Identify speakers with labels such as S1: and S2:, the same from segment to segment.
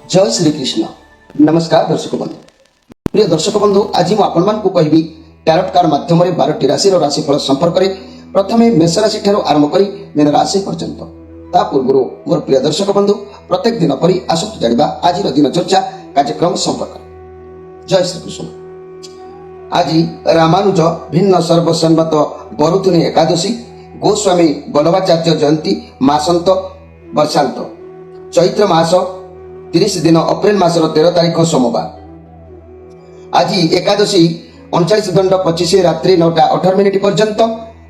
S1: जय श्री कृष्ण। नमस्कार दर्शक बंधु, प्रिय दर्शक बंधु, आज मुझे कहबी टैरोट कार्ड माध्यम 12टी राशि राशिफल संपर्क में प्रथम मेष राशि ठार आरंभ कर मीन राशि पर्यंत। ता पूर्व मोर प्रिय दर्शक बंधु, प्रत्येक दिन परी आसतु जानिबा आज दिन चर्चा कार्यक्रम संपर्क। जय श्री कृष्ण। आज रामानुज भिन्न सर्वसम्मत बरुथुनी एकादशी, गोस्वामी बल्लभाचार्य जयंती, मासंत वर्षांत, चैत्र मास 30 दिन, अप्रैल मास 13 तारीख सोमवार। आज एकादशी 39 दंड 25 रात्रि 9:18 पर्यंत।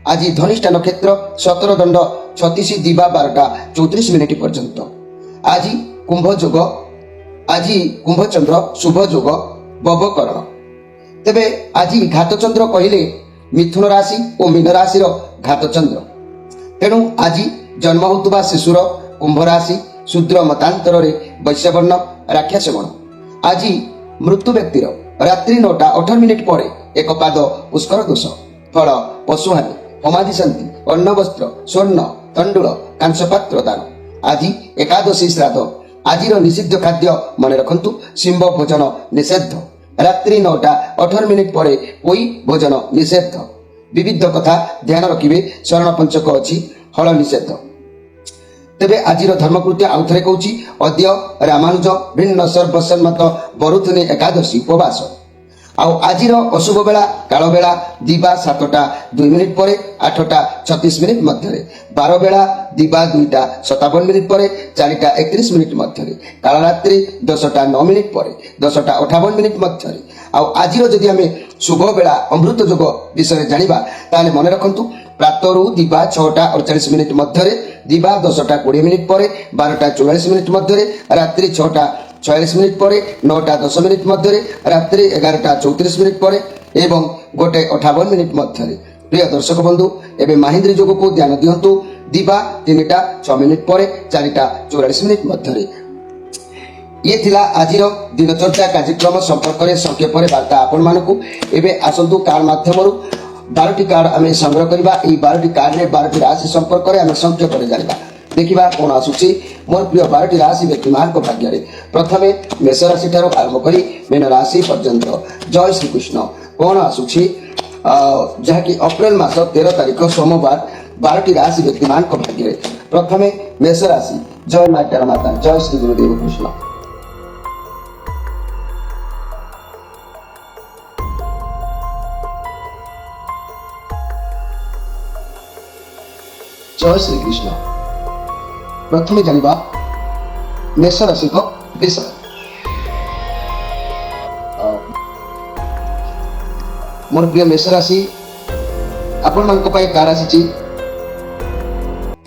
S1: आज धनिष्ठा नक्षत्र 17 दंड 36 दिवा 12:34 पर्यंत। आज कुंभ योग, आज कुंभचंद्र शुभ योग बवकरण। तेबे आज घातचंद्र कहले मिथुन राशि और मीन राशि घातचंद्र, तेणु आज जन्म होता शिशुर कुंभ राशि, शूद्र मतांतर वैश्यवर्ण राक्षस गण। आज मृत्यु व्यक्तिर रात्रि 9:18 पर एक पाद पुष्कर दोष, फल पशुहानि, समाधि शांति, अन्न वस्त्र स्वर्ण तंडुल कांसपात्र दान। आज एकादशी श्राद्ध। आज निषिद्ध खाद्य मन रखंतु, सिंह भोजन निषेध, रात्रि 9:18 पर कोई भोजन निषेध। विविध कथा ध्यान रखिए, शरण पंचक अच्छी, हल निषेध। तेबे आज धर्मकृत्य आउ थे कहूँ, अद्य रामानुज भिन्न सर्वसम्मत बरुथुनी एकादशी उपवास। आज अशुभ बेला काल बेला दिवा 7:02 पर 8:36 मध्य, 12 बेला दिवा 2:57 पर 4:31 मध्य, काल रात्रि 10:09 पर 10:58 मध्य। आज जदि आम शुभ बेला अमृत योग विषय जानिबा ताले मन रखंतु, प्रातरु दिवा 6:48 मध्य, दिवा 10:20 पर 12:44 मध्य, रात्रि 6:46 पर 9:10 मध्य, रात्रि 11:34 पर एवं 1:58 मध्य। प्रिय दर्शक बंधु, एवं माहिंद्री योग को ध्यान दिंतु, दिवा 3:06 पर 4:44 मध्य। ये थिला आज दिनचर्या कार्यक्रम संपर्क में संक्षेप वार्ता आपण मानकु। एबे आसंतु कार्ड माध्यम 12टी कार्ड आम संग्रह करबा। एई 12टी कार्ड में 12टी राशि संपर्क में आम संक्षेप जानिबा। देखिबा कोन आसुची मोर प्रिय 12टी राशि व्यक्ति मान को भाग्य रे। प्रथमे मेष राशि ठारो आरंभ करी मीन राशि पर्यंत। जय श्री कृष्ण। कोन आसुची जहा कि अप्रैल मास 13 तारीख सोमवार 12टी राशि व्यक्ति मान को भाग्य रे। प्रथमे मेष राशि। जय माता माता, जय श्री गुरुदेव कृष्ण। जय श्री कृष्ण। प्रथमे जानिबा मेष राशि को विषय। मोर प्रिय मेष राशि आपण मानक पाई कार्ड आसी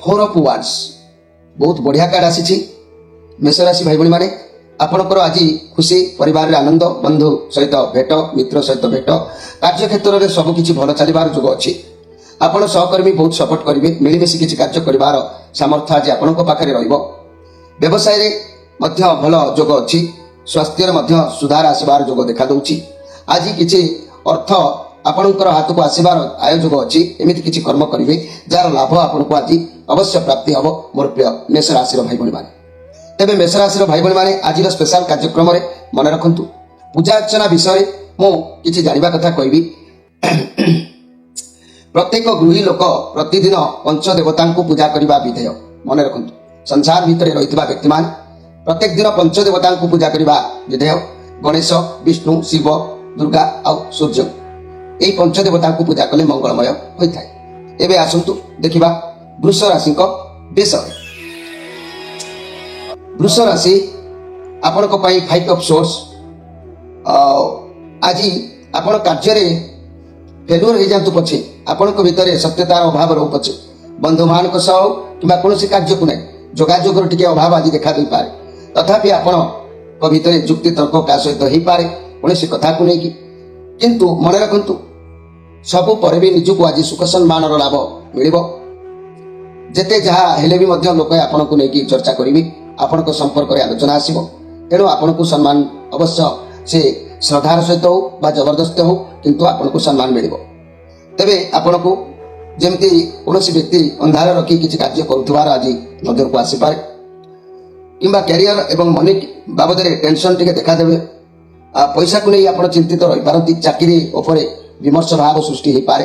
S1: 4 ऑफ वांड्स, बहुत बढ़िया कार्ड आसी। मेष राशि भाई भाई माने आपनकर आज खुशी, परिवार आनंद, बंधु सहित भेट, मित्र सहित भेट, कार्य क्षेत्र में सब किछि भल चलिबार योग अछि। आपण सहकर्मी बहुत सपोर्ट करेंगे, मिलमिशि किसी कार्य करिवार सामर्थ्य आज आपण पाखे रहिबो। व्यवसाय रे मध्य भल योग अच्छी, स्वास्थ्य रे मध्य सुधार आसबार योग देखा दउछि। आज किछि अर्थ आपणकर हाथ को आसबार आयोजक अच्छी। एमिति किछि कर्म करिवे जार लाभ आपनको आज अवश्य प्राप्ति हबो। मोर प्रिय मेष राशि भाई भाई माने, तेबे मेष राशि भाई भाई माने आज स्पेशल कार्यक्रम रे मन रखंतु, पूजा अर्चना विषय मो किछि जानिबा कथा कहबी। प्रत्येक गृही लोक प्रतिदिन पंचदेवता को पूजा करने विधेय मन रखु। संसार भितर रही व्यक्ति मान प्रत्येक दिन पंचदेवता को पूजा करने विधेय। गणेश, विष्णु, शिव, दुर्गा और सूर्य, यही पंचदेवता को पूजा कले मंगलमय होता है। एबे आसंतु देखिबा वृष राशि को विषय। वृष राशि आपनको पाई 5 ऑफ सोर्स। आज आपण कार्य फेलुअर हो जातु पछे, आपण भितर सत्यतार अभाव रो पछे, बंधु मान कि कौन कार्य को नहीं जोगाजोग टे अभाव आज देखा दे पारे। तथापि आपण भितर जुक्ति तर्क का सहित हो पारे कौन कथा को लेकिन, किंतु मन रखु सबु पर भी निजक आज सुख सम्मान लाभ मिल। जेते जहाँ हेले भी लोक आपण को लेकिन चर्चा करी, आपण संपर्क में आलोचना आसो। तेणु आपण को सम्मान अवश्य से श्रद्धार सहित हो बा जबरदस्त हो, किंतु आपन को सम्मान मिल। तेबे आपन को जमती कौन व्यक्ति अंधार रखी किसी कार्य करुवार आज नजर को आसीपे। किंबा कैरियर एवं मनी बाबद टेंशन टिके देखा देबे पैसा को नहीं आप चिंतित रही पारती चाकरी उपरे विमर्श भाव सृष्टि हो पारे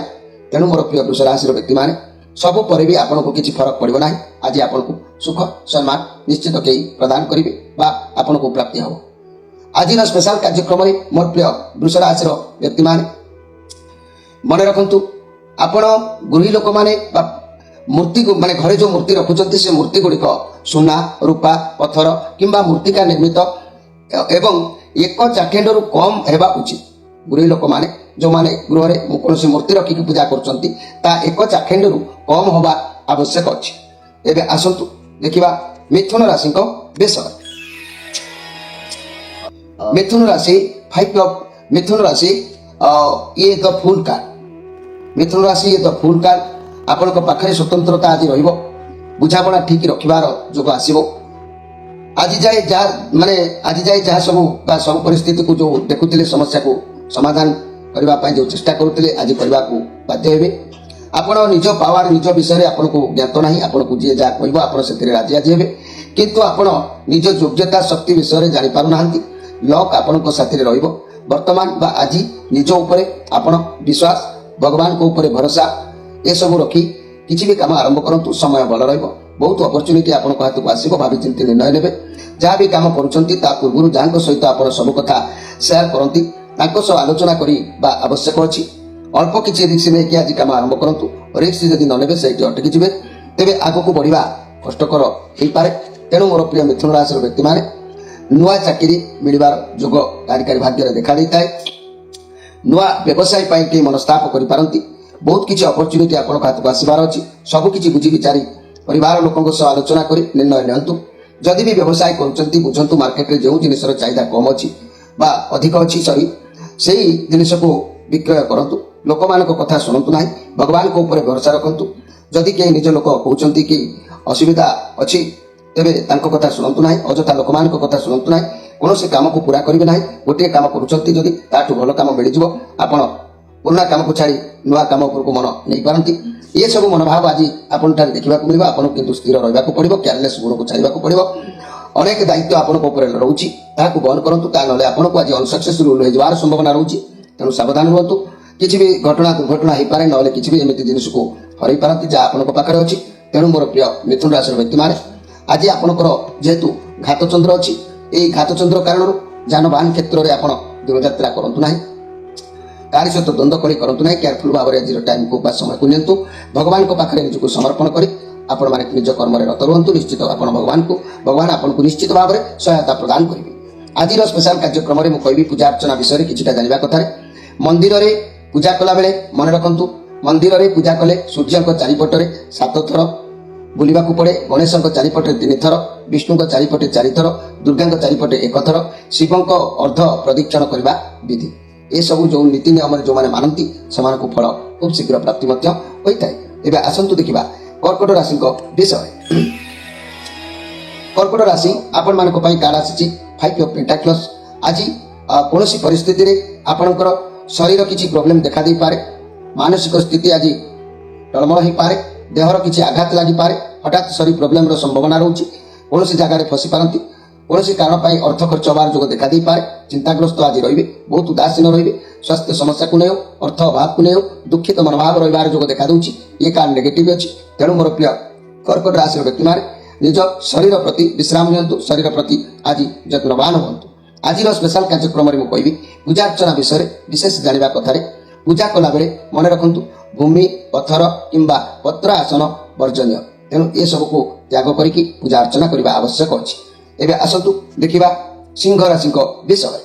S1: तेणु मोर प्रिय वृष राशि व्यक्ति माने सब पर भी आपको किसी फरक पड़ो ना आज आपको सुख सम्मान निश्चित कई प्रदान करेंगे बा आपको प्राप्ति हम आज स्पेशल कार्यक्रम में मोर प्रिय वृष राशि व्यक्ति माने मन रखु आपण गृही लोक माने मूर्ति को माने घरे जो मूर्ति रखुचंती से मूर्ति गुड़िक सुना रूपा पत्थर किंबा मूर्तिका निर्मित एवं एक चाखेंडरू कम हेबा उचित गृही लोक माने जो माने गृह में कौन मूर्ति रखिक पूजा करछंती ता एक चाखेंडरू कम होबा आवश्यक अछि। एबे आसंतु देखिबा मिथुन राशि को विषय। मिथुन राशि 5 ऑफ मिथुन राशि ये द फुल कार्ड मिथुन राशि ये द फुल कार्ड आपण पाखे स्वतंत्रता आज रहिबो बुझापड़ा ठीक रखिबार जोग आसीबो आज जाए जहाँ सब परिस्थिति को जो देखुले समस्या को समाधान करने जो चेष्टा करुले आज करने को बाध्य हेबे आपण निज पावर निज विषय आपको ज्ञात ना आपको जी जहाँ कह आप राजी आज हेबे किंतु आपण निज योग्यता शक्ति विषय जानी पारु नाहंती लक आपण साथी रहिबो वर्तमान बा आज निज उपरे आपण विश्वास भगवान को ऊपर भरोसा ये सब रखी किसी भी काम आरंभ करंतु समय भल रहिबो बहुत अपॉर्चुनिटी आपन हाथ को आसीबो भावी चिंती निर्णय नेबे जहाँ भी काम करुचंती ता पूर्व जहाँ सहित आप सब कथा शेयर करती आलोचना करी बा आवश्यक अच्छी अल्प किसी रिक्स नहीं आज काम आरंभ करूँ रिक्स जदि ननेबे से अटकी जी तेरे आग को बढ़ा कष्टकर हो पारे तेणु मोर प्रिय मिथुन राशि व्यक्ति माने नुआ चाकरी मिलबार जोग कार्यकारी भाग्य देखा देता है नुआ व्यवसाय पाई के मनस्ताप करि पारंती बहुत किसी अपॉर्चुनिटी आपन हाथ को आसीबार अछि सब किछि बुझी विचारी परिवार लोकंक सह आलोचना करी निर्णय नियंतु जदि भी व्यवसाय करचंती बुझंतु मार्केट रे जो जिनिसर चाहिदा कम अछि बा अधिक अछि सही सेही जिनिस को विक्रय करंतु लोक मानक कथा सुनंतु नाही भगवान को ऊपर भरोसा रखंतु जदि के निज लोक कहउचंती कि असुविधा अछि तेबे तांको कथा सुनंतु नाही अजथा लोक मानक कथा सुनंतु नाही कौन काम को पूरा करेंगे ना गोटे काम करुँच जदि ताठू भल काम मिल जाव आप पुराना काम को छाड़ी नुआ काम उपरको मन नहीं पारती ये सब मनोभाव आज आपन देखा मिले आपको किंतु स्थिर रहा पड़ो केयरलेस गुण को छाड़ा पड़ो अनेक दायित्व आपन रोचे बहन करूँ ता ना आपको आज अनसक्सेसफुल हो संभावना रोचे तेणु सावधान रुहतु किसी भी घटना दुर्घटना हो पाए ना किसी भी एमती जिनिस को हर पारती जहाँ आपन पाखे अच्छी तेणु मोर प्रिय मिथुन राशि व्यक्ति माने आज आपंकर जेहेतु घातचंद्र अच्छी यही घातचंद्र कारण जानवाहन क्षेत्र में आप दूर यात्रा करूँ ना कार सहित द्वंद्व कड़ी करूँ ना केयरफुल भाव में आज टाइम को समय को नियंतु भगवान को पाखे निजक समर्पण कर आपण मैंने निज कर्म रत रुहतु निश्चित आप भगवान आपको निश्चित भाव में सहायता प्रदान करेंगे। आज स्पेशल कार्यक्रम में मुझे पूजा अर्चना विषय किसी जानवा कथा मंदिर में पूजा कला बेले मन रखु मंदिर में पूजा कले सूर्य चारिपटे 7 थर बुलवा पड़े गणेश चारिपटे 3 थर विष्णु चारिपटे 4 थर दुर्गा चारिपटे 1 थर शिव अर्ध प्रदक्षिण करने विधि ये सब जो नीति नियम जो मैंने मानती से फल खूब शीघ्र प्राप्ति होता है। एवं आसतु देखा कर्कट राशि विषय। कर्कट राशि आपण मान कार्ड आसी 5 ऑफ पेंटाक्लस आज कौन परिस्थिति रे आपणकर शरीर किसी प्रोब्लेम देखा दे पारे मानसिक स्थिति आज टलमल हो पारे देहर किसी आघात लगी पारे हठात शरीर प्रोब्लेम रो संभावना रोचे कौन जगह फसी पारती कौन कारण पर अर्थ खर्च हबार जो देखा दे पारे चिंताग्रस्त आज रे बहुत उदासीन रे स्वास्थ्य समस्या को नहीं अर्थ अभाव को नहीं दुखित मनोभाव रही जो देखा दूँ ये कार्ड नेगेटिव अच्छी तेणु मोर प्रिय कर्कट राशि व्यक्ति माने निज शरीर प्रति विश्राम नियंतु शरीर प्रति आज यत्नवान हूँ। आज स्पेशल कार्यक्रम में मुझे पूजा अर्चना विषय विशेष जानवा कथार पूजा कला बेले मन रखु भूमि पत्थर किंबा पत्र आसन वर्जनीय तेणु ये सब को त्याग करके पूजा अर्चना करने आवश्यक अच्छी। एवं आसतु देखा सिंह राशि विषय।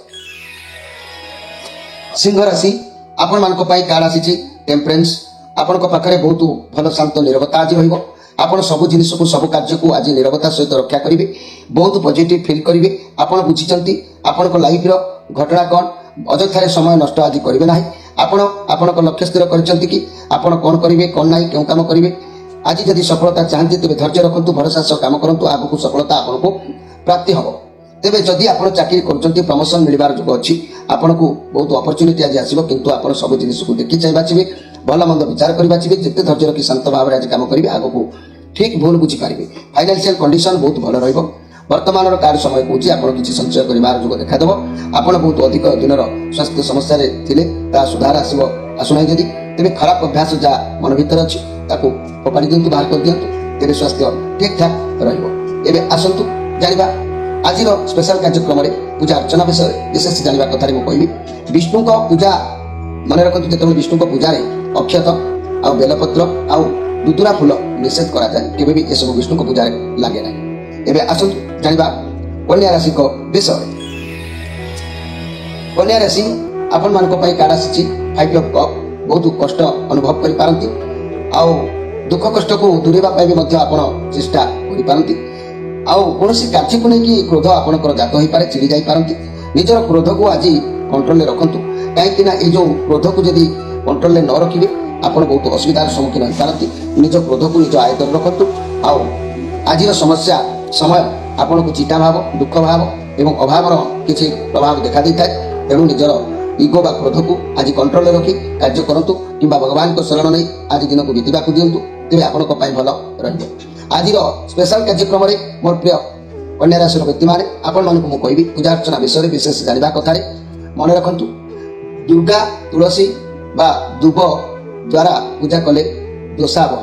S1: सिंह राशि आपण मान कार्ड आसी टेम्परेन्स आपण पाखे बहुत भल शांत निरवता आज रही आपड़ सब जिनिस को सब कार्य को आज निरवता सहित रक्षा करेंगे बहुत पॉजिटिव फील करेंगे आपड़ बुझी आपण लाइफ घटना कौन अजथार समय नष्ट आज करेंगे ना आपण लक्ष्य स्थिर कि आपण कौन करेंगे कौन ना क्यों काम करेंगे आज जदि सफलता चाहती तेज धैर्य रखु भरोसा सह काम करूँ आगू सफलता आपको प्राप्ति हम तेज जदि आप चाकरी कर प्रमोशन मिलबार जो अच्छी आपन को बहुत अपॉर्चुनिटी आज आसो किंतु आप सब जिनिस को देखी चाहे बाचे भल मंद विचार कर बाचे जिते धैर्य रखी शांत भाव आज कम करेंगे आग को ठीक भूल बुझीपारे फाइनान्शियल कंडीशन बहुत भल ବର୍ତ୍ତମାନର କାର୍ଡ ସମୟ କହୁଛି ଆପଣ କିଛି ସଞ୍ଚୟ କରିବାର ଯୋଗ ଦେଖାଦେବ। ଆପଣ ବହୁତ ଅଧିକ ଦିନର ସ୍ୱାସ୍ଥ୍ୟ ସମସ୍ୟାରେ ଥିଲେ ତାହା ସୁଧାର ଆସୁନାହିଁ ଯଦି, ତେବେ ଖରାପ ଅଭ୍ୟାସ ଯାହା ମନ ଭିତରେ ଅଛି ତାକୁ ଫୋପାଡ଼ି ଦିଅନ୍ତୁ, ବାହାର କରିଦିଅନ୍ତୁ, ତେବେ ସ୍ୱାସ୍ଥ୍ୟ ଠିକ୍ ଠାକ୍ ରହିବ। ଏବେ ଆସନ୍ତୁ ଜାଣିବା ଆଜିର ସ୍ପେଶାଲ କାର୍ଯ୍ୟକ୍ରମରେ ପୂଜା ଅର୍ଚ୍ଚନା ବିଷୟରେ ବିଶେଷ ଜାଣିବା କଥାରେ ମୁଁ କହିବି। ବିଷ୍ଣୁଙ୍କ ପୂଜା ମନେ ରଖନ୍ତୁ, ଯେତେବେଳେ ବିଷ୍ଣୁଙ୍କ ପୂଜାରେ ଅକ୍ଷତ ଆଉ ବେଲପତ୍ର ଆଉ ଦୁଦୁରା ଫୁଲ ନିଷେଧ କରାଯାଏ, କେବେ ବି ଏସବୁ ବିଷ୍ଣୁଙ୍କ ପୂଜାରେ ଲାଗେ ନାହିଁ। ଏବେ ଆସନ୍ତୁ ଜାଣିବା କନ୍ୟା ରାଶିଙ୍କ ବିଷୟରେ। କନ୍ୟା ରାଶି ଆପଣମାନଙ୍କ ପାଇଁ କାର୍ଡ ଆସିଛି 5 ଅଫ୍ କପ୍। ବହୁତ କଷ୍ଟ ଅନୁଭବ କରିପାରନ୍ତି ଆଉ ଦୁଃଖ କଷ୍ଟକୁ ଦୂରେଇବା ପାଇଁ ବି ମଧ୍ୟ ଆପଣ ଚେଷ୍ଟା କରିପାରନ୍ତି। ଆଉ କୌଣସି କାର୍ଯ୍ୟକୁ ନେଇକି କ୍ରୋଧ ଆପଣଙ୍କର ଜାତ ହୋଇପାରେ, ଚିଡ଼ି ଯାଇପାରନ୍ତି। ନିଜର କ୍ରୋଧକୁ ଆଜି କଣ୍ଟ୍ରୋଲରେ ରଖନ୍ତୁ, କାହିଁକି ନା ଏଇ ଯେଉଁ କ୍ରୋଧକୁ ଯଦି କଣ୍ଟ୍ରୋଲରେ ନ ରଖିବେ ଆପଣ ବହୁତ ଅସୁବିଧାର ସମ୍ମୁଖୀନ ହୋଇପାରନ୍ତି। ନିଜ କ୍ରୋଧକୁ ନିଜ ଆୟତ୍ତରେ ରଖନ୍ତୁ। ଆଉ ଆଜିର ସମସ୍ୟା ସମୟ ଆପଣଙ୍କୁ ଚିନ୍ତା ଭାବ, ଦୁଃଖ ଭାବ ଏବଂ ଅଭାବର କିଛି ପ୍ରଭାବ ଦେଖା ଦେଇଥାଏ। ତେଣୁ ନିଜର ଇଗୋ ବା କ୍ରୋଧକୁ ଆଜି କଣ୍ଟ୍ରୋଲରେ ରଖି କାର୍ଯ୍ୟ କରନ୍ତୁ କିମ୍ବା ଭଗବାନଙ୍କ ଶରଣ ନେଇ ଆଜି ଦିନକୁ ବିତିବାକୁ ଦିଅନ୍ତୁ, ତେବେ ଆପଣଙ୍କ ପାଇଁ ଭଲ ରହିବ। ଆଜିର ସ୍ପେଶାଲ କାର୍ଯ୍ୟକ୍ରମରେ ମୋର ପ୍ରିୟ କନ୍ୟା ରାଶିର ବ୍ୟକ୍ତିମାନେ ଆପଣମାନଙ୍କୁ ମୁଁ କହିବି ପୂଜା ଅର୍ଚ୍ଚନା ବିଷୟରେ ବିଶେଷ ଜାଣିବା କଥାରେ ମନେ ରଖନ୍ତୁ, ଦୁର୍ଗା ତୁଳସୀ ବା ଦୁବ ଦ୍ୱାରା ପୂଜା କଲେ ଦୋଷାବହ।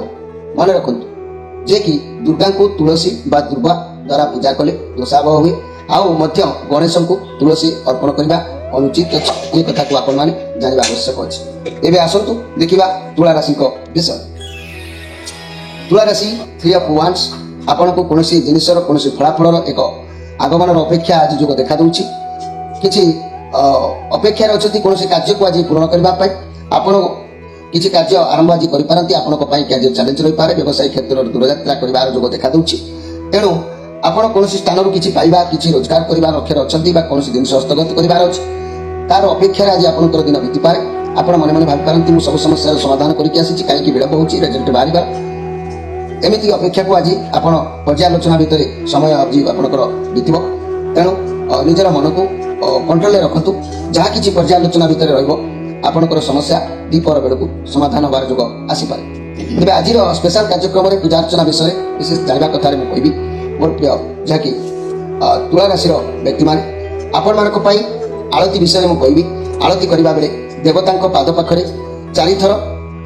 S1: ମନେ ରଖନ୍ତୁ ଯେ କି ଦୁର୍ଗାଙ୍କୁ ତୁଳସୀ ବା ଦୁର୍ବା ଦ୍ୱାରା ପୂଜା କଲେ ଦୋଷାବହ ହୁଏ। ଆଉ ମଧ୍ୟ ଗଣେଶଙ୍କୁ ତୁଳସୀ ଅର୍ପଣ କରିବା ଅନୁଚିତ ଅଛି, ଏ କଥାକୁ ଆପଣମାନେ ଜାଣିବା ଆବଶ୍ୟକ ଅଛି। ଏବେ ଆସନ୍ତୁ ଦେଖିବା ତୁଳା ରାଶିଙ୍କ ବିଷୟ। ତୁଳା ରାଶି 3 ଅଫ୍ ୱାଣ୍ଡସ୍ ଆପଣଙ୍କୁ କୌଣସି ଜିନିଷର କୌଣସି ଫଳାଫଳର ଏକ ଆଗମନର ଅପେକ୍ଷା ଆଜି ଯୋଗ ଦେଖାଦେଉଛି। କିଛି ଅପେକ୍ଷାରେ ଅଛନ୍ତି କୌଣସି କାର୍ଯ୍ୟକୁ ଆଜି ପୂରଣ କରିବା ପାଇଁ। ଆପଣ କିଛି କାର୍ଯ୍ୟ ଆରମ୍ଭ ଆଜି କରିପାରନ୍ତି, ଆପଣଙ୍କ ପାଇଁ କାର୍ଯ୍ୟ ଚ୍ୟାଲେଞ୍ଜ ରହିପାରେ। ବ୍ୟବସାୟୀ କ୍ଷେତ୍ରରେ ଦୂରଯାତ୍ରା କରିବାର ଯୋଗ ଦେଖାଦେଉଛି। ତେଣୁ ଆପଣ କୌଣସି ସ୍ଥାନରୁ କିଛି ପାଇବା, କିଛି ରୋଜଗାର କରିବା ଲକ୍ଷ୍ୟରେ ଅଛନ୍ତି ବା କୌଣସି ଜିନିଷ ହସ୍ତଗତ କରିବାର ଅଛି, ତାର ଅପେକ୍ଷାରେ ଆଜି ଆପଣଙ୍କର ଦିନ ବିତିପାରେ। ଆପଣ ମନେ ମନେ ଭାବିପାରନ୍ତି ମୁଁ ସବୁ ସମସ୍ୟାର ସମାଧାନ କରିକି ଆସିଛି, କାହିଁକି ବିଳମ୍ବ ହେଉଛି, ରେଜଲ୍ଟ ବାହାରିବା। ଏମିତି ଅପେକ୍ଷାକୁ ଆଜି ଆପଣ ପର୍ଯ୍ୟାଲୋଚନା ଭିତରେ ସମୟ ଆଜି ଆପଣଙ୍କର ବିତିବ। ତେଣୁ ନିଜର ମନକୁ କଣ୍ଟ୍ରୋଲରେ ରଖନ୍ତୁ। ଯାହା କିଛି ପର୍ଯ୍ୟାଲୋଚନା ଭିତରେ ରହିବ ଆପଣଙ୍କର ସମସ୍ୟା ଦ୍ୱିପହର ବେଳକୁ ସମାଧାନ ହେବାର ଯୋଗ ଆସିପାରେ। ତେବେ ଆଜିର ସ୍ପେଶାଲ କାର୍ଯ୍ୟକ୍ରମରେ ପୂଜା ଅର୍ଚ୍ଚନା ବିଷୟରେ ବିଶେଷ ଜାଣିବା କଥାରେ ମୁଁ କହିବି ମୋର ପ୍ରିୟ ଯାହାକି ତୁଳା ରାଶିର ବ୍ୟକ୍ତିମାନେ ଆପଣମାନଙ୍କ ପାଇଁ ଆଳତୀ ବିଷୟରେ ମୁଁ କହିବି। ଆଳତୀ କରିବା ବେଳେ ଦେବତାଙ୍କ ପାଦ ପାଖରେ 4 ଥର,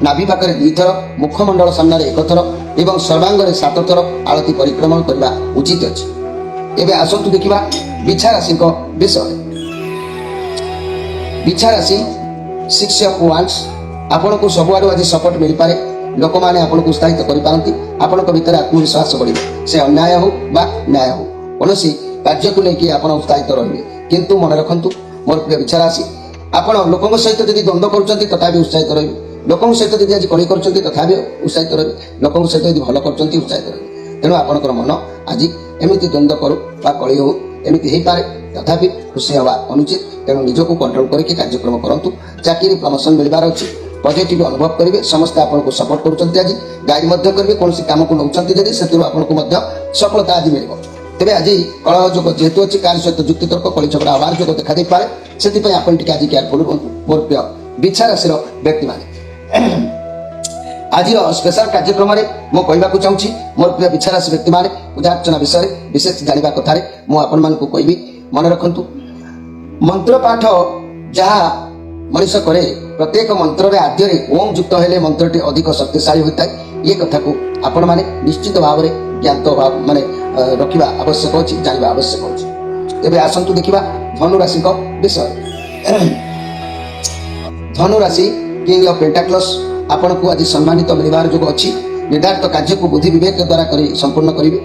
S1: ନାଭି ପାଖରେ 2 ଥର, ମୁଖମଣ୍ଡଳ ସାମ୍ନାରେ 1 ଥର ଏବଂ ସର୍ବାଙ୍ଗରେ 7 ଥର ଆଳତୀ ପରିକ୍ରମଣ କରିବା ଉଚିତ ଅଛି। ଏବେ ଆସନ୍ତୁ ଦେଖିବା ବିଛା ରାଶିଙ୍କ ବିଷୟରେ। ବିଛା ରାଶି 6 ଅଫ୍ ୱାଣ୍ଡସ୍ ଆପଣଙ୍କୁ ସବୁଆଡ଼ୁ ଆଜି ସପୋର୍ଟ ମିଳିପାରେ। ଲୋକମାନେ ଆପଣଙ୍କୁ ଉତ୍ସାହିତ କରିପାରନ୍ତି, ଆପଣଙ୍କ ଭିତରେ ଆତ୍ମବିଶ୍ୱାସ ବଢ଼ିବ। ସେ ଅନ୍ୟାୟ ହେଉ ବା ନ୍ୟାୟ ହେଉ, କୌଣସି କାର୍ଯ୍ୟକୁ ନେଇକି ଆପଣ ଉତ୍ସାହିତ ରହିବେ। କିନ୍ତୁ ମନେ ରଖନ୍ତୁ ମୋର ପ୍ରିୟ ବିଛା ରାଶି, ଆପଣ ଲୋକଙ୍କ ସହିତ ଯଦି ଦ୍ୱନ୍ଦ୍ୱ କରୁଛନ୍ତି ତଥାପି ଉତ୍ସାହିତ ରହିବେ। ଲୋକଙ୍କ ସହିତ ଯଦି ଆଜି କଳି କରୁଛନ୍ତି ତଥାପି ଉତ୍ସାହିତ ରହିବେ। ଲୋକଙ୍କ ସହିତ ଯଦି ଭଲ କରୁଛନ୍ତି ଉତ୍ସାହିତ ରହିବେ। ତେଣୁ ଆପଣଙ୍କର ମନ ଆଜି ଏମିତି ଦ୍ୱନ୍ଦ୍ୱ କରୁ ବା କଳି ହେଉ ଏମିତି ହେଇପାରେ, ତଥାପି ଖୁସି ହେବା ଅନୁଚିତ। ତେଣୁ ନିଜକୁ କଣ୍ଟ୍ରୋଲ କରିକି କାର୍ଯ୍ୟକ୍ରମ କରନ୍ତୁ। ଚାକିରି ପ୍ରମୋସନ ମିଳିବାର ଅଛି, ପଜିଟିଭ ଅନୁଭବ କରିବେ। ସମସ୍ତେ ଆପଣଙ୍କୁ ସପୋର୍ଟ କରୁଛନ୍ତି, ଆଜି ଗାଇଡ୍ ମଧ୍ୟ କରିବେ। କୌଣସି କାମକୁ ନେଉଛନ୍ତି ଯଦି ସେଥିରୁ ଆପଣଙ୍କୁ ମଧ୍ୟ ସଫଳତା ଆଜି ମିଳିବ। ତେବେ ଆଜି କଳହ ଯୋଗ ଯେହେତୁ ଅଛି, କାହାର ସହିତ ଯୁକ୍ତିତର୍କ କଳି ଝଗଡ଼ା ହେବାର ଯୋଗ ଦେଖାଦେଇପାରେ। ସେଥିପାଇଁ ଆପଣ ଟିକେ ଆଜି କେୟାରଫୁଲ ରୁହନ୍ତୁ ମୋର ପ୍ରିୟ ବିଛା ରାଶିର ବ୍ୟକ୍ତିମାନେ। ଆଜିର ସ୍ପେଶାଲ କାର୍ଯ୍ୟକ୍ରମରେ ମୁଁ କହିବାକୁ ଚାହୁଁଛି ମୋର ପ୍ରିୟ ବିଛା ରାଶି ବ୍ୟକ୍ତିମାନେ ପୂଜା ଅର୍ଚ୍ଚନା ବିଷୟରେ ବିଶେଷ ଜାଣିବା କଥାରେ ମୁଁ ଆପଣମାନଙ୍କୁ କହିବି। ମନେ ରଖନ୍ତୁ ମନ୍ତ୍ର ପାଠ ଯାହା ମଣିଷ କରେ, ପ୍ରତ୍ୟେକ ମନ୍ତ୍ରରେ ଆଦ୍ୟରେ ଓମ୍ ଯୁକ୍ତ ହେଲେ ମନ୍ତ୍ରଟି ଅଧିକ ଶକ୍ତିଶାଳୀ ହୋଇଥାଏ। ଏ କଥାକୁ ଆପଣମାନେ ନିଶ୍ଚିତ ଭାବରେ ଜ୍ଞାତ ରଖିବା ଆବଶ୍ୟକ ଅଛି, ଜାଣିବା ଆବଶ୍ୟକ ଅଛି। ଏବେ ଆସନ୍ତୁ ଦେଖିବା ଧନୁ ରାଶିଙ୍କ ବିଷୟରେ। ଧନୁ ରାଶି କିଙ୍ଗ ଅଫ୍ ପେଣ୍ଟାକ୍ଲସ୍ ଆପଣଙ୍କୁ ଆଜି ସମ୍ମାନିତ ମିଳିବାର ଯୋଗ ଅଛି। ନିର୍ଦ୍ଧାରିତ କାର୍ଯ୍ୟକୁ ବୁଦ୍ଧି ବିବେକ ଦ୍ୱାରା କରି ସମ୍ପୂର୍ଣ୍ଣ କରିବେ।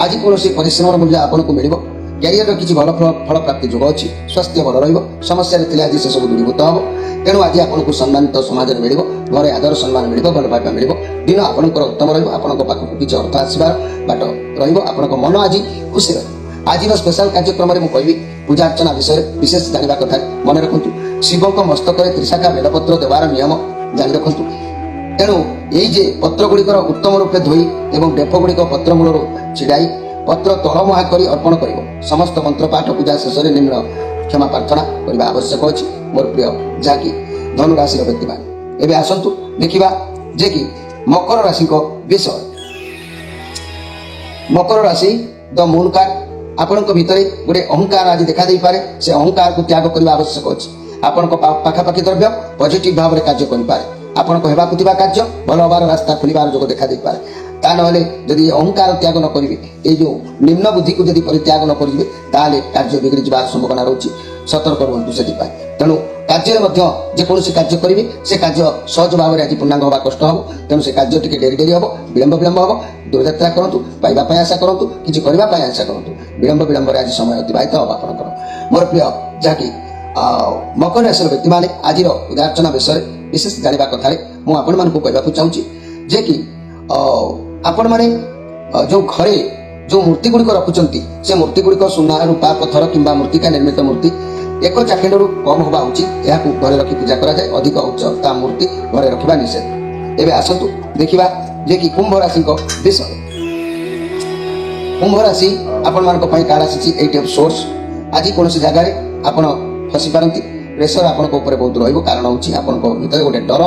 S1: ଆଜି କୌଣସି ପରିଶ୍ରମର ମୂଲ୍ୟ ଆପଣଙ୍କୁ ମିଳିବ। କ୍ୟାରିୟରର କିଛି ଭଲ ଫଳ ପ୍ରାପ୍ତି ଯୋଗ ଅଛି। ସ୍ୱାସ୍ଥ୍ୟ ଭଲ ରହିବ। ସମସ୍ୟାରେ ଥିଲେ ଆଜି ସେସବୁ ଦୂରୀଭୂତ ହେବ। ତେଣୁ ଆଜି ଆପଣଙ୍କୁ ସମ୍ମାନିତ ସମାଜରେ ମିଳିବ, ଘରେ ଆଦର ସମ୍ମାନ ମିଳିବ, ଭଲ ପାଇବା ମିଳିବ। ଦିନ ଆପଣଙ୍କର ଉତ୍ତମ ରହିବ। ଆପଣଙ୍କ ପାଖକୁ କିଛି ଅର୍ଥ ଆସିବାର ବାଟ ରହିବ। ଆପଣଙ୍କ ମନ ଆଜି ଖୁସି ରହିବ। ଆଜିର ସ୍ପେଶାଲ କାର୍ଯ୍ୟକ୍ରମରେ ମୁଁ କହିବି ପୂଜା ଅର୍ଚ୍ଚନା ବିଷୟରେ ବିଶେଷ ଜାଣିବା କଥା। ମନେ ରଖନ୍ତୁ ଶିବଙ୍କ ମସ୍ତକରେ ତ୍ରିଶାଖା ବେଲପତ୍ର ଦେବାର ନିୟମ ଜାଣି ରଖନ୍ତୁ। ତେଣୁ ଏଇ ଯେ ପତ୍ର ଗୁଡ଼ିକର ଉତ୍ତମ ରୂପେ ଧୋଇ ଏବଂ ଡେଫ ଗୁଡ଼ିକ ପତ୍ର ମୂଳରୁ ଛିଡ଼ାଇ ପତ୍ର ତଳମୁହାଁ କରି ଅର୍ପଣ କରିବ। ସମସ୍ତ ମନ୍ତ୍ର ପାଠ ପୂଜା ଶେଷରେ ନିମ୍ନ କ୍ଷମା ପ୍ରାର୍ଥନା କରିବା ଆବଶ୍ୟକ ଅଛି ମୋର ପ୍ରିୟ ଯାହାକି ଧନୁ ରାଶିର ବ୍ୟକ୍ତିମାନେ। ଏବେ ଆସନ୍ତୁ ଦେଖିବା ଯେ କି ମକର ରାଶିଙ୍କ ବିଷୟ। ମକର ରାଶି ଦ ମୁନ୍ କାର୍ଡ ଆପଣଙ୍କ ଭିତରେ ଗୋଟେ ଅହଙ୍କାର ଆଜି ଦେଖାଦେଇପାରେ। ସେ ଅହଙ୍କାରକୁ ତ୍ୟାଗ କରିବା ଆବଶ୍ୟକ ଅଛି। ଆପଣଙ୍କ ପାଖାପାଖି ଦ୍ରବ୍ୟ ପଜିଟିଭ ଭାବରେ କାର୍ଯ୍ୟ କରିପାରେ। ଆପଣଙ୍କ ହେବାକୁ ଥିବା କାର୍ଯ୍ୟ ଭଲ ହେବାର ରାସ୍ତା ଖୋଲିବାର ଯୋଗ ଦେଖାଦେଇପାରେ। ତା ନହେଲେ ଯଦି ଅହଙ୍କାର ତ୍ୟାଗ ନ କରିବେ, ଏଇ ଯେଉଁ ନିମ୍ନ ବୁଦ୍ଧିକୁ ଯଦି ପରିତ୍ୟାଗ ନ କରିବେ, ତାହେଲେ କାର୍ଯ୍ୟ ବିଗିଡ଼ି ଯିବାର ସମ୍ଭାବନା ରହୁଛି। ସତର୍କ ରୁହନ୍ତୁ ସେଥିପାଇଁ। ତେଣୁ କାର୍ଯ୍ୟରେ ମଧ୍ୟ ଯେକୌଣସି କାର୍ଯ୍ୟ କରିବେ, ସେ କାର୍ଯ୍ୟ ସହଜ ଭାବରେ ଆଜି ପୂର୍ଣ୍ଣାଙ୍ଗ ହେବା କଷ୍ଟ ହେବ। ତେଣୁ ସେ କାର୍ଯ୍ୟ ଟିକେ ଡେରି ହେବ, ବିଳମ୍ବ ହେବ। ଦୂରଯାତ୍ରା କରନ୍ତୁ, ପାଇବା ପାଇଁ ଆଶା କରନ୍ତୁ, କିଛି କରିବା ପାଇଁ ଆଶା କରନ୍ତୁ। ବିଳମ୍ବରେ ଆଜି ସମୟ ଅତିବାହିତ ହେବ ଆପଣଙ୍କର। ମୋର ପ୍ରିୟ ଯାହାକି ମକର ରାଶିର ବ୍ୟକ୍ତିମାନେ ଆଜିର ପୂଜା ଅର୍ଚ୍ଚନା ବିଷୟରେ ବିଶେଷ ଜାଣିବା କଥାରେ ମୁଁ ଆପଣମାନଙ୍କୁ କହିବାକୁ ଚାହୁଁଛି ଯେ କି ଆପଣମାନେ ଯେଉଁ ଘରେ ଯେଉଁ ମୂର୍ତ୍ତି ଗୁଡ଼ିକ ରଖୁଛନ୍ତି, ସେ ମୂର୍ତ୍ତି ଗୁଡ଼ିକ ସୁନା, ରୂପା, ପଥର କିମ୍ବା ମୃତ୍ତିକା ନିର୍ମିତ ମୂର୍ତ୍ତି 1 ଚାଖେଣ୍ଡରୁ କମ୍ ହେବା ଉଚିତ। ଏହାକୁ ଘରେ ରଖି ପୂଜା କରାଯାଏ। ଅଧିକ ଉଚ୍ଚତା ମୂର୍ତ୍ତି ଘରେ ରଖିବା ନିଷେଧ। ଏବେ ଆସନ୍ତୁ ଦେଖିବା ଯେ କି କୁମ୍ଭ ରାଶିଙ୍କ ବିଷୟରେ। କୁମ୍ଭ ରାଶି ଆପଣମାନଙ୍କ ପାଇଁ କାର୍ଡ ଆସିଛି 8 ଅଫ୍ ସୋର୍ସ। ଆଜି କୌଣସି ଜାଗାରେ ଆପଣ ଫସି ପାରନ୍ତି। ପ୍ରେସର ଆପଣଙ୍କ ଉପରେ ବହୁତ ରହିବ। କାରଣ ହେଉଛି ଆପଣଙ୍କ ଭିତରେ ଗୋଟେ ଡର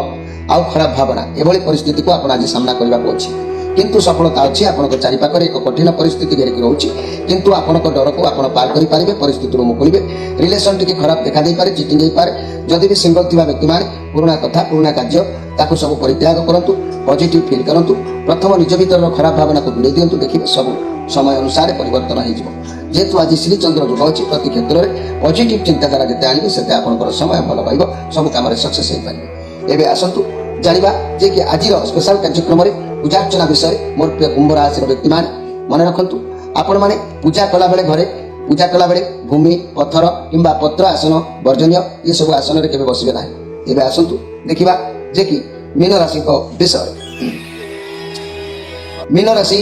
S1: ଆଉ ଖରାପ ଭାବନା। ଏଭଳି ପରିସ୍ଥିତିକୁ ଆପଣ ଆଜି ସାମ୍ନା କରିବାକୁ ଅଛି। କିନ୍ତୁ ସଫଳତା ଅଛି। ଆପଣଙ୍କ ଚାରିପାଖରେ ଏକ କଠିନ ପରିସ୍ଥିତି ଘେରିକି ରହୁଛି, କିନ୍ତୁ ଆପଣଙ୍କ ଡରକୁ ଆପଣ ପାର କରିପାରିବେ, ପରିସ୍ଥିତିରୁ ମୁକୁଳିବେ। ରିଲେସନ୍ ଟିକେ ଖରାପ ଦେଖାଦେଇପାରେ, ଚିଟିଂ ହେଇପାରେ। ଯଦି ବି ସିଙ୍ଗଲ ଥିବା ବ୍ୟକ୍ତିମାନେ ପୁରୁଣା କଥା, ପୁରୁଣା କାର୍ଯ୍ୟ ତାକୁ ସବୁ ପରିତ୍ୟାଗ କରନ୍ତୁ, ପଜିଟିଭ ଫିଲ୍ କରନ୍ତୁ। ପ୍ରଥମ ନିଜ ଭିତରର ଖରାପ ଭାବନାକୁ ଦୂରେଇ ଦିଅନ୍ତୁ। ଦେଖିବେ ସବୁ ସମୟ ଅନୁସାରେ ପରିବର୍ତ୍ତନ ହେଇଯିବ। ଯେହେତୁ ଆଜି ଶ୍ରୀଚନ୍ଦ୍ର ଯୋଗ ଅଛି, ପ୍ରତି କ୍ଷେତ୍ରରେ ପଜିଟିଭ ଚିନ୍ତାଧାରା ଯେତେ ଆଣିବେ ସେତେ ଆପଣଙ୍କର ସମୟ ଭଲ ରହିବ, ସବୁ କାମରେ ସକ୍ସେସ୍ ହେଇପାରିବେ। ଏବେ ଆସନ୍ତୁ ଜାଣିବା ଯେ କି ଆଜିର ସ୍ପେଶାଲ କାର୍ଯ୍ୟକ୍ରମରେ ପୂଜା ଅର୍ଚ୍ଚନା ବିଷୟରେ। ମୋର ପ୍ରିୟ କୁମ୍ଭ ରାଶିର ବ୍ୟକ୍ତିମାନେ ମନେ ରଖନ୍ତୁ, ଆପଣମାନେ ପୂଜା କଲାବେଳେ ଘରେ ପୂଜା କଲାବେଳେ ଭୂମି, ପଥର କିମ୍ବା ପତ୍ର ଆସନ ବର୍ଜନୀୟ। ଏସବୁ ଆସନରେ କେବେ ବସିବେ ନାହିଁ। ଏବେ ଆସନ୍ତୁ ଦେଖିବା ଯେ କି ମୀନ ରାଶିଙ୍କ ବିଷୟରେ। ମୀନ ରାଶି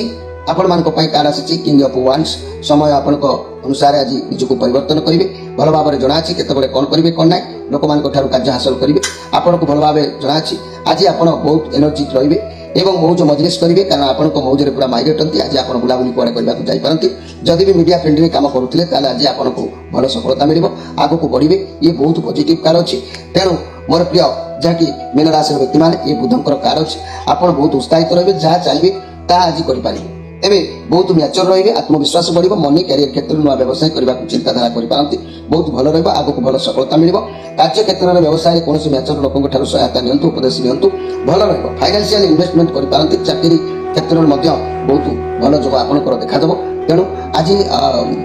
S1: ଆପଣମାନଙ୍କ ପାଇଁ କାର୍ଡ ଆସିଛି କିଙ୍ଗ ଅଫ୍ ୱାଣ୍ଡସ୍। ସମୟ ଆପଣଙ୍କ ଅନୁସାରେ ଆଜି ନିଜକୁ ପରିବର୍ତ୍ତନ କରିବେ। ଭଲ ଭାବରେ ଜଣାଅଛି କେତେବେଳେ କ'ଣ କରିବେ, କ'ଣ ନାହିଁ। ଲୋକମାନଙ୍କ ଠାରୁ କାର୍ଯ୍ୟ ହାସଲ କରିବେ। ଆପଣଙ୍କୁ ଭଲ ଭାବେ ଜଣାଅଛି ଆଜି ଆପଣ ବହୁତ ଏନର୍ଜି ରହିବେ ଏବଂ ମୌଜ ମଜଲିସ୍ କରିବେ। କାରଣ ଆପଣଙ୍କ ମୌଜରେ ପୁରା ମାଇରେ ଅଟନ୍ତି। ଆଜି ଆପଣ ବୁଲାବୁଲି କୁଆଡ଼େ କରିବାକୁ ଯାଇପାରନ୍ତି। ଯଦି ବି ମିଡ଼ିଆ ଫିଲ୍ଡରେ କାମ କରୁଥିଲେ, ତାହେଲେ ଆଜି ଆପଣଙ୍କୁ ଭଲ ସଫଳତା ମିଳିବ, ଆଗକୁ ବଢ଼ିବେ। ଇଏ ବହୁତ ପଜିଟିଭ କାର୍ଡ ଅଛି। ତେଣୁ ମୋର ପ୍ରିୟ ଯାହାକି ମୀନ ରାଶିର ବ୍ୟକ୍ତିମାନେ, ଇଏ ବୁଧଙ୍କର କାର୍ଡ ଅଛି। ଆପଣ ବହୁତ ଉତ୍ସାହିତ ରହିବେ, ଯାହା ଚାହିଁବେ ତାହା ଆଜି କରିପାରିବେ। ତେବେ ବହୁତ ମ୍ୟାଚର ରହିବେ, ଆତ୍ମବିଶ୍ୱାସ ବଢ଼ିବ। ମନି କ୍ୟାରିୟର କ୍ଷେତ୍ରରେ ନୂଆ ବ୍ୟବସାୟ କରିବାକୁ ଚିନ୍ତାଧାରା କରିପାରନ୍ତି, ବହୁତ ଭଲ ରହିବ, ଆଗକୁ ଭଲ ସଫଳତା ମିଳିବ। କାର୍ଯ୍ୟ କ୍ଷେତ୍ରରେ ବ୍ୟବସାୟରେ କୌଣସି ମ୍ୟାଚର ଲୋକଙ୍କ ଠାରୁ ସହାୟତା ନିଅନ୍ତୁ, ଉପଦେଶ ନିଅନ୍ତୁ, ଭଲ ରହିବ। ଫାଇନାନ୍ସିଆଲ ଇନଭେଷ୍ଟମେଣ୍ଟ କରିପାରନ୍ତି। ଚାକିରି କ୍ଷେତ୍ରରେ ମଧ୍ୟ ବହୁତ ଭଲ ଯୋଗ ଆପଣଙ୍କର ଦେଖାଦେବ। ତେଣୁ ଆଜି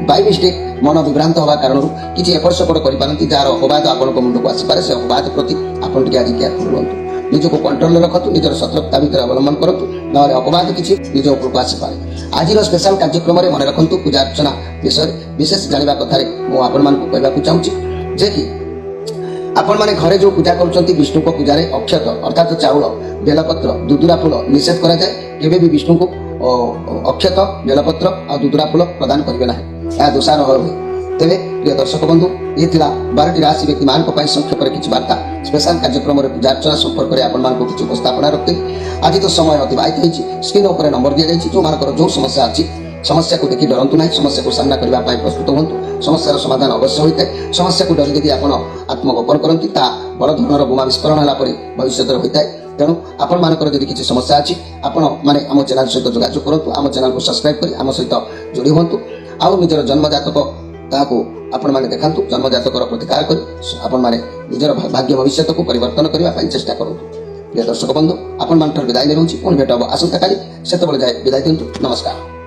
S1: ବାଇ ମିଷ୍ଟେକ୍ ମନ ବିଭ୍ରାନ୍ତ ହେବା କାରଣରୁ କିଛି ଏପଟ ସେପଟ କରିପାରନ୍ତି, ଯାହାର ଅପବାଦ ଆପଣଙ୍କ ମୁଣ୍ଡକୁ ଆସିପାରେ। ସେ ଅପବାଦ ପ୍ରତି ଆପଣ ଟିକେ ଆଜି କେୟାରଫୁଲ ରୁହନ୍ତୁ। ନିଜକୁ କଣ୍ଟ୍ରୋଲରେ ରଖନ୍ତୁ, ନିଜର ସତର୍କତା ଭିତରେ ଅବଲମ୍ବନ କରନ୍ତୁ, ନହେଲେ ଅପବାଦ କିଛି ନିଜ ଉପରକୁ ଆସିପାରେ। ଆଜିର ସ୍ପେଶାଲ କାର୍ଯ୍ୟକ୍ରମରେ ମନେ ରଖନ୍ତୁ ପୂଜା ଅର୍ଚ୍ଚନା ବିଷୟରେ ବିଶେଷ ଜାଣିବା କଥାରେ ମୁଁ ଆପଣମାନଙ୍କୁ କହିବାକୁ ଚାହୁଁଛି ଯେ କି ଆପଣମାନେ ଘରେ ଯେଉଁ ପୂଜା କରୁଛନ୍ତି, ବିଷ୍ଣୁଙ୍କ ପୂଜାରେ ଅକ୍ଷତ ଅର୍ଥାତ୍ ଚାଉଳ, ବେଲପତ୍ର, ଦୁଦୁରା ଫୁଲ ନିଷେଧ କରାଯାଏ। କେବେ ବି ବିଷ୍ଣୁଙ୍କୁ ଅକ୍ଷତ, ବେଲପତ୍ର ଆଉ ଦୁଦୁରା ଫୁଲ ପ୍ରଦାନ କରିବେ ନାହିଁ, ଏହା ଦୋଷାରୋହ ହୁଏ। ତେବେ ପ୍ରିୟ ଦର୍ଶକ ବନ୍ଧୁ, ଇଏ ଥିଲା 12ଟି ରାଶି ବ୍ୟକ୍ତିମାନଙ୍କ ପାଇଁ ସଂକ୍ଷେପରେ କିଛି ବାର୍ତ୍ତା। ସ୍ପେଶାଲ କାର୍ଯ୍ୟକ୍ରମରେ ପୂଜା ଅର୍ଚ୍ଚନା ସମ୍ପର୍କରେ ଆପଣମାନଙ୍କୁ କିଛି ଉପସ୍ଥାପନା ରଖିଥିଲି। ଆଜି ତ ସମୟ ଅତିବାହିତ ହେଇଛି। ସ୍କ୍ରିନ୍ ଉପରେ ନମ୍ବର ଦିଆଯାଇଛି। ଯେଉଁମାନଙ୍କର ଯେଉଁ ସମସ୍ୟା ଅଛି, ସମସ୍ୟାକୁ ଦେଖି ଡରନ୍ତୁ ନାହିଁ, ସମସ୍ୟାକୁ ସାମ୍ନା କରିବା ପାଇଁ ପ୍ରସ୍ତୁତ ହୁଅନ୍ତୁ। ସମସ୍ୟାର ସମାଧାନ ଅବଶ୍ୟ ହୋଇଥାଏ। ସମସ୍ୟାକୁ ଡରି ଯଦି ଆପଣ ଆତ୍ମଗୋପନ କରନ୍ତି, ତାହା ବଡ଼ ଧରଣର ବୋମା ବିସ୍ଫୋରଣ ହେଲା ପରେ ଭବିଷ୍ୟତରେ ହୋଇଥାଏ। ତେଣୁ ଆପଣମାନଙ୍କର ଯଦି କିଛି ସମସ୍ୟା ଅଛି, ଆପଣମାନେ ଆମ ଚ୍ୟାନେଲ ସହିତ ଯୋଗାଯୋଗ କରନ୍ତୁ। ଆମ ଚ୍ୟାନେଲକୁ ସବସ୍କ୍ରାଇବ କରି ଆମ ସହିତ ଯୋଡ଼ି ହୁଅନ୍ତୁ। ଆଉ ନିଜର ଜନ୍ମଜାତକ ତାହାକୁ ଆପଣମାନେ ଦେଖାନ୍ତୁ। ଜନ୍ମଜାତକର ପ୍ରତିକାର କରି ଆପଣମାନେ ନିଜର ଭାଗ୍ୟ ଭବିଷ୍ୟତକୁ ପରିବର୍ତ୍ତନ କରିବା ପାଇଁ ଚେଷ୍ଟା କରନ୍ତୁ। ପ୍ରିୟ ଦର୍ଶକ ବନ୍ଧୁ, ଆପଣମାନଙ୍କର ବିଦାୟ ନେଉଛି। ପୁଣି ଭେଟ ହେବ ଆସନ୍ତାକାଲି। ସେତେବେଳେ ଯାଏ ବିଦାୟ ଦିଅନ୍ତୁ। ନମସ୍କାର।